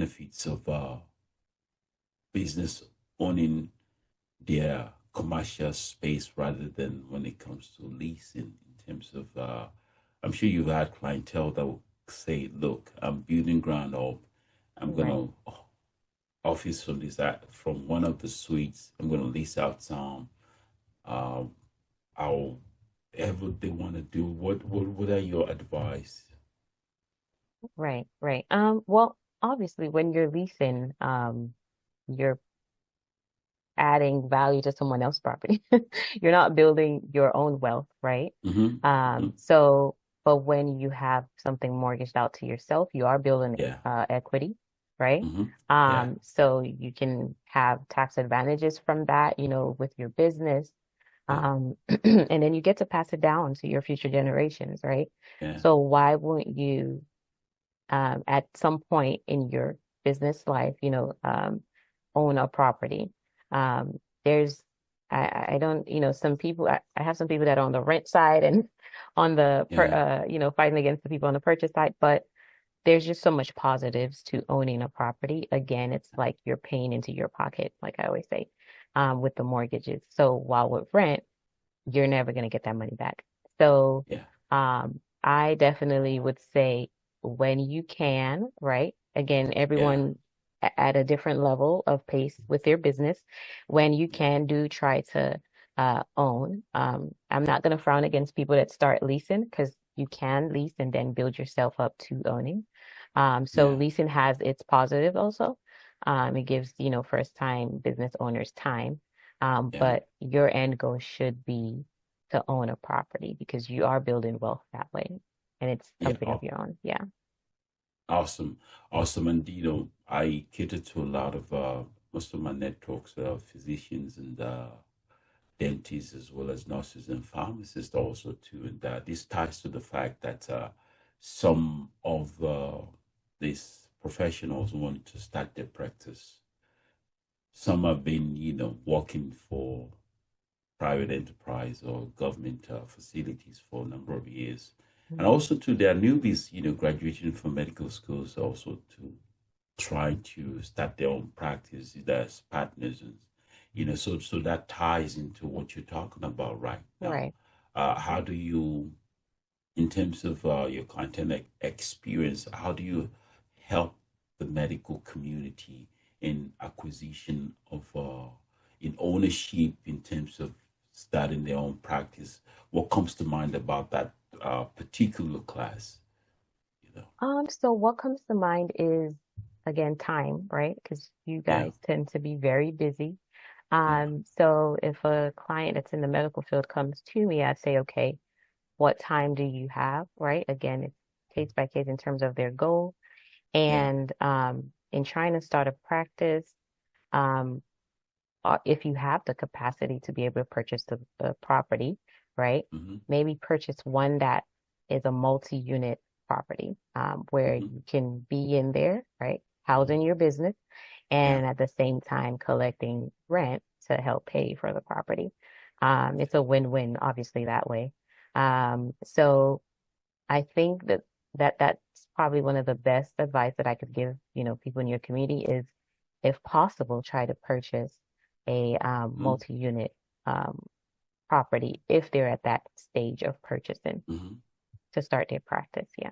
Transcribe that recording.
benefits of business owning their commercial space rather than when it comes to leasing in terms of I'm sure you've had clientele that will say, look, I'm building ground up. I'm Right. gonna office from this from one of the suites. I'm gonna lease out some. Um, I'll ever they want to do. What are your advice? Right. Right. Well, obviously when you're leasing, you're adding value to someone else's property. You're not building your own wealth, right? Mm-hmm. Mm-hmm. So, but when you have something mortgaged out to yourself, you are building Yeah. equity, right? Mm-hmm. Yeah. So you can have tax advantages from that, with your business. Yeah. And then you get to pass it down to your future generations, right? Yeah. So why wouldn't you, at some point in your business life, own a property? There's, I don't, some people, I have some people that are on the rent side and on the, Yeah. fighting against the people on the purchase side, but there's just so much positives to owning a property. Again, it's like you're paying into your pocket, like I always say, with the mortgages. So while with rent, you're never going to get that money back. So, Yeah. I definitely would say when you can, right? Again, Yeah. everyone at a different level of pace with their business. When you Yeah. can do, try to own. I'm not going to frown against people that start leasing because you can lease and then build yourself up to owning. So Yeah. leasing has its positive also. It gives, first time business owners time. Yeah. But your end goal should be to own a property because you are building wealth that way and it's Yeah. something of your own. Yeah. Awesome. Awesome. And I cater to a lot of most of my networks, physicians and dentists as well as nurses and pharmacists also too. And this ties to the fact that some of these professionals want to start their practice. Some have been, working for private enterprise or government facilities for a number of years. And Mhm. also too, there are newbies, graduating from medical schools also to trying to start their own practice as partners. And, so that ties into what you're talking about right now. Right. How do you, in terms of your content experience, how do you help the medical community in acquisition of, in ownership, in terms of starting their own practice? What comes to mind about that particular class? You know? So what comes to mind is again time, right? Because you Yeah, guys tend to be very busy. yeah, So if a client that's in the medical field comes to me, I'd say, okay, what time do you have, right? Again, it's case by case in terms of their goal. yeah. And in trying to start a practice, um, if you have the capacity to be able to purchase the property, right? Mm-hmm, Maybe purchase one that is a multi-unit property, where mm-hmm, you can be in there, right? mm-hmm. Housing your business Yeah, and at the same time collecting rent to help pay for the property. It's a win-win, obviously, that way. So I think that's probably one of the best advice that I could give, people in your community is, if possible, try to purchase a mm-hmm, multi-unit um, property if they're at that stage of purchasing mm-hmm. to start their practice. Yeah.